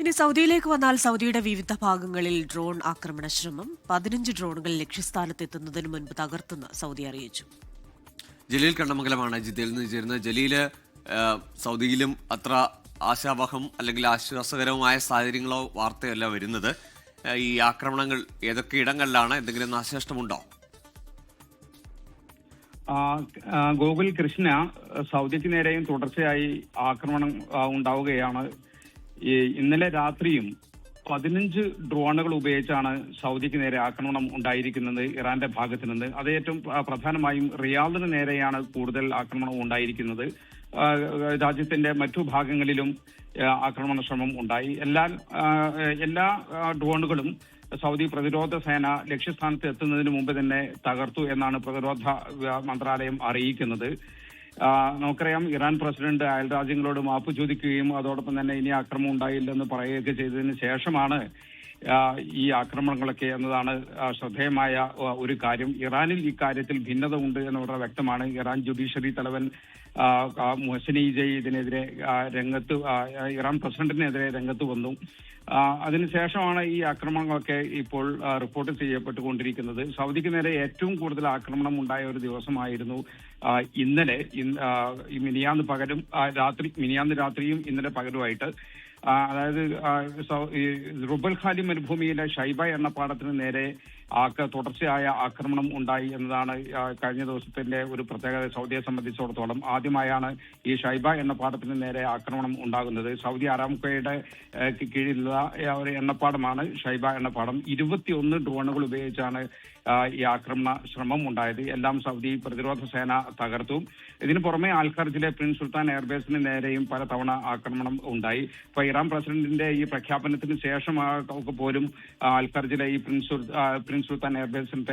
ഇനി സൗദിയിലേക്ക് വന്നാൽ സൗദിയുടെ വിവിധ ഭാഗങ്ങളിൽ ഡ്രോൺ ആക്രമണ ശ്രമം 15 ഡ്രോണുകൾ ലക്ഷ്യസ്ഥാനത്തെത്തുന്നതിന് മുൻപ് തകർത്തെന്ന് സൗദി അറിയിച്ചു. ജലീൽ കണ്ണമംഗലമാണ് ജിദ്ദയിൽ നിന്ന് ചേരുന്നത്. ജലീല്, സൗദിയിലും അത്ര ആശാവഹം അല്ലെങ്കിൽ ആശ്വാസകരമായ സാഹചര്യങ്ങളോ വാർത്തയല്ല വരുന്നത്. ഈ ആക്രമണങ്ങൾ ഏതൊക്കെ ഇടങ്ങളിലാണ്? എന്തെങ്കിലും നാശനഷ്ടമുണ്ടോ? ഗോകുൽ കൃഷ്ണ, സൗദിക്ക് നേരെയും തുടർച്ചയായി ആക്രമണം ഉണ്ടാവുകയാണ്. ഇന്നലെ രാത്രിയും 15 ഡ്രോണുകൾ ഉപയോഗിച്ചാണ് സൗദിക്ക് നേരെ ആക്രമണം ഉണ്ടായിരിക്കുന്നത് ഇറാന്റെ ഭാഗത്ത് നിന്ന്. അത് ഏറ്റവും പ്രധാനമായും റിയാദിന് നേരെയാണ് കൂടുതൽ ആക്രമണം ഉണ്ടായിരിക്കുന്നത്. രാജ്യത്തിന്റെ മറ്റു ഭാഗങ്ങളിലും ആക്രമണ ശ്രമം ഉണ്ടായി. എല്ലാ ഡ്രോണുകളും സൗദി പ്രതിരോധ സേന ലക്ഷ്യസ്ഥാനത്ത് എത്തുന്നതിന് മുമ്പ് തന്നെ തകർത്തു എന്നാണ് പ്രതിരോധ മന്ത്രാലയം അറിയിക്കുന്നത്. നമുക്കറിയാം, ഇറാൻ പ്രസിഡന്റ് അയൽരാജ്യങ്ങളോട് മാപ്പ് ചോദിക്കുകയും അതോടൊപ്പം തന്നെ ഇനി ആക്രമണം ഉണ്ടായില്ലെന്ന് പറയുകയൊക്കെ ചെയ്തതിന് ശേഷമാണ് ഈ ആക്രമണങ്ങളൊക്കെ എന്നതാണ് ശ്രദ്ധേയമായ ഒരു കാര്യം. ഇറാനിൽ ഇക്കാര്യത്തിൽ ഭിന്നത ഉണ്ട് എന്ന് വളരെ വ്യക്തമാണ്. ഇറാൻ ജുഡീഷ്യറി തലവൻ മൊഹ്സെനി ഇതിനെതിരെ ഇറാൻ പ്രസിഡന്റിനെതിരെ രംഗത്ത് വന്നു. അതിനുശേഷമാണ് ഈ ആക്രമണങ്ങളൊക്കെ ഇപ്പോൾ റിപ്പോർട്ട് ചെയ്യപ്പെട്ടുകൊണ്ടിരിക്കുന്നത്. സൗദിക്ക് നേരെ ഏറ്റവും കൂടുതൽ ആക്രമണം ഉണ്ടായ ഒരു ദിവസമായിരുന്നു ഇന്നലെ. മിനിയാന്ന് രാത്രിയും ഇന്നലെ പകലുമായിട്ട്. അതായത് റുബൽ ഖാലി മരുഭൂമിയിലെ ഷൈബ എണ്ണപ്പാടത്തിന് നേരെ തുടർച്ചയായ ആക്രമണം ഉണ്ടായി എന്നതാണ് കഴിഞ്ഞ ദിവസത്തിന്റെ ഒരു പ്രത്യേകത. സൗദിയെ സംബന്ധിച്ചിടത്തോളം ആദ്യമായാണ് ഈ ഷൈബ എണ്ണപ്പാടത്തിന് നേരെ ആക്രമണം ഉണ്ടാകുന്നത്. സൗദി അറാംകോയുടെ കീഴിലുള്ള ഒരു എണ്ണപ്പാടമാണ് ഷൈബ എണ്ണപ്പാടം. 21 ഡ്രോണുകൾ ഉപയോഗിച്ചാണ് ഈ ആക്രമണ ശ്രമം ഉണ്ടായത്. എല്ലാം സൗദി പ്രതിരോധ സേന തകർത്തു. ഇതിനു പുറമെ അൽഖർജിലെ പ്രിൻസ് സുൽത്താൻ എയർബേസിന് നേരെയും പലതവണ ആക്രമണം ഉണ്ടായി. ഇപ്പൊ ഇറാൻ പ്രസിഡന്റിന്റെ ഈ പ്രഖ്യാപനത്തിന് ശേഷം പോലും അൽഖർജിലെ ഈ പ്രിൻസ് സുൽത്താൻ എയർബേസിന്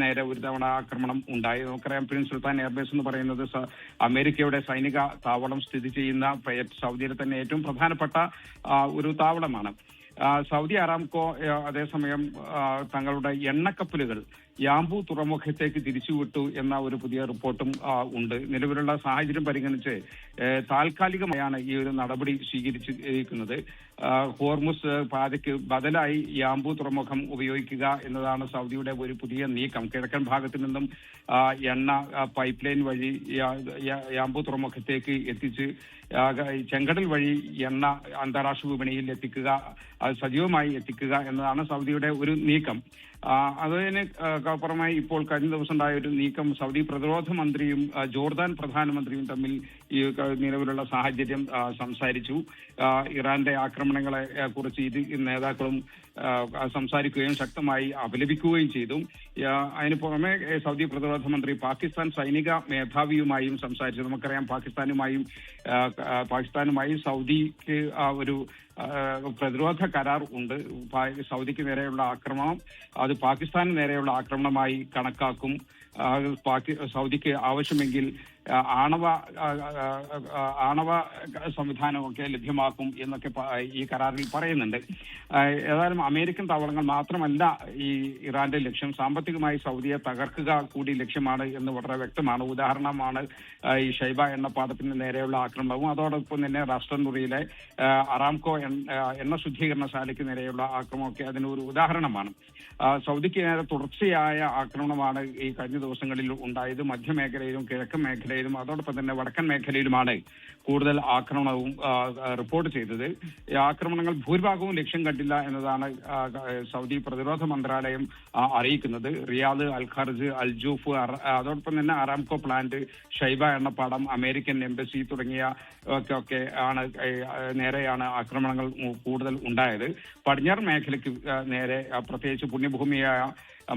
നേരെ ഒരു തവണ ആക്രമണം ഉണ്ടായി. നമുക്കറിയാം, പ്രിൻസ് സുൽത്താൻ എയർബേസ് എന്ന് പറയുന്നത് അമേരിക്കയുടെ സൈനിക താവളം സ്ഥിതി ചെയ്യുന്ന സൗദിയിലെ തന്നെ ഏറ്റവും പ്രധാനപ്പെട്ട ഒരു താവളമാണ്. സൗദി അറാംകോ അതേസമയം തങ്ങളുടെ എണ്ണക്കപ്പലുകൾ യാംബു തുറമുഖത്തേക്ക് തിരിച്ചുവിട്ടു എന്ന ഒരു പുതിയ റിപ്പോർട്ടും ഉണ്ട്. നിലവിലുള്ള സാഹചര്യം പരിഗണിച്ച് താൽക്കാലികമായാണ് ഈ ഒരു നടപടി സ്വീകരിച്ചിരിക്കുന്നത്. ഹോർമുസ് പാതയ്ക്ക് ബദലായി യാംബു തുറമുഖം ഉപയോഗിക്കുക എന്നതാണ് സൗദിയുടെ ഒരു പുതിയ നീക്കം. കിഴക്കൻ ഭാഗത്തു നിന്നും എണ്ണ പൈപ്പ് ലൈൻ വഴി യാംബു തുറമുഖത്തേക്ക് എത്തിച്ച് ചെങ്കടൽ വഴി എണ്ണ അന്താരാഷ്ട്ര വിപണിയിൽ എത്തിക്കുക, സജീവമായി എത്തിക്കുക എന്നതാണ് സൗദിയുടെ ഒരു നീക്കം. അതിന് പുറമെ ഇപ്പോൾ കഴിഞ്ഞ ദിവസം ഉണ്ടായ ഒരു നീക്കം സൗദി പ്രതിരോധ മന്ത്രിയും ജോർദാൻ പ്രധാനമന്ത്രിയും തമ്മിൽ ഈ നിലവിലുള്ള സാഹചര്യം സംസാരിച്ചു. ഇറാന്റെ ആക്രമണങ്ങളെ കുറിച്ച് നേതാക്കളും സംസാരിക്കുകയും ശക്തമായി അപലപിക്കുകയും ചെയ്തു. അതിന് പുറമെ സൗദി പ്രതിരോധ മന്ത്രി പാകിസ്ഥാൻ സൈനിക മേധാവിയുമായും സംസാരിച്ചു. നമുക്കറിയാം, പാകിസ്ഥാനുമായി സൗദിക്ക് ഒരു പ്രതിരോധ കരാർ ഉണ്ട്. സൗദിക്ക് നേരെയുള്ള ആക്രമണം അത് പാകിസ്ഥാന് നേരെയുള്ള ആക്രമണമായി കണക്കാക്കും. സൗദിക്ക് ആവശ്യമെങ്കിൽ ആണവ സംവിധാനമൊക്കെ ലഭ്യമാക്കും എന്നൊക്കെ ഈ കരാറിൽ പറയുന്നുണ്ട്. ഏതായാലും അമേരിക്കൻ താവളങ്ങൾ മാത്രമല്ല ഈ ഇറാന്റെ ലക്ഷ്യം. സാമ്പത്തികമായി സൗദിയെ തകർക്കുക കൂടി ലക്ഷ്യമാണ് എന്ന് വളരെ വ്യക്തമാണ്. ഉദാഹരണമാണ് ഈ ഷൈബ എണ്ണപ്പാടത്തിന് നേരെയുള്ള ആക്രമണവും അതോടൊപ്പം തന്നെ റാസ്റ്റൻബുറിയിലെ അറാംകോ എണ്ണ ശുദ്ധീകരണശാലയ്ക്ക് നേരെയുള്ള ആക്രമണമൊക്കെ അതിനൊരു ഉദാഹരണമാണ്. സൗദിക്ക് നേരെ തുടർച്ചയായ ആക്രമണമാണ് ഈ കഴിഞ്ഞ ദിവസങ്ങളിൽ ഉണ്ടായത്. മധ്യമേഖലയിലും കിഴക്കൻ മേഖലയിലും അതോടൊപ്പം തന്നെ വടക്കൻ മേഖലയിലുമാണ് കൂടുതൽ ആക്രമണവും റിപ്പോർട്ട് ചെയ്തത്. ഈ ആക്രമണങ്ങൾ ഭൂരിഭാഗവും ലക്ഷ്യം കണ്ടില്ല എന്നതാണ് സൗദി പ്രതിരോധ മന്ത്രാലയം അറിയിക്കുന്നത്. റിയാദ്, അൽഖർജ്, അൽജൂഫ്, അതോടൊപ്പം തന്നെ അറാംകോ പ്ലാന്റ്, ഷൈബ എണ്ണപ്പാടം, അമേരിക്കൻ എംബസി തുടങ്ങിയ ഒക്കെ നേരെയാണ് ആക്രമണങ്ങൾ കൂടുതൽ ഉണ്ടായത്. പടിഞ്ഞാറൻ മേഖലയ്ക്ക് നേരെ, പ്രത്യേകിച്ച് പുണ്യഭൂമിയായ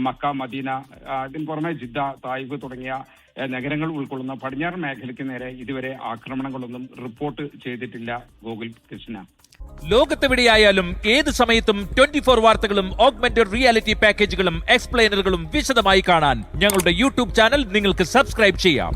മക്ക, മദീന, അതിന് പുറമെ ജിദ്ദ, തായിഫ് തുടങ്ങിയ നഗരങ്ങൾ ഉൾക്കൊള്ളുന്ന പടിഞ്ഞാറൻ മേഖലയ്ക്ക് നേരെ ഇതുവരെ ആക്രമണങ്ങളൊന്നും റിപ്പോർട്ട് ചെയ്തിട്ടില്ല. ഗോകുൽ കൃഷ്ണ, ലോകത്തെവിടെയായാലും ഏത് സമയത്തും 24 വാർത്തകളും ഓഗ്മെന്റഡ് റിയാലിറ്റി പാക്കേജുകളും എക്സ്പ്ലെയിനറുകളും വിശദമായി കാണാൻ ഞങ്ങളുടെ യൂട്യൂബ് ചാനൽ നിങ്ങൾക്ക് സബ്സ്ക്രൈബ് ചെയ്യാം.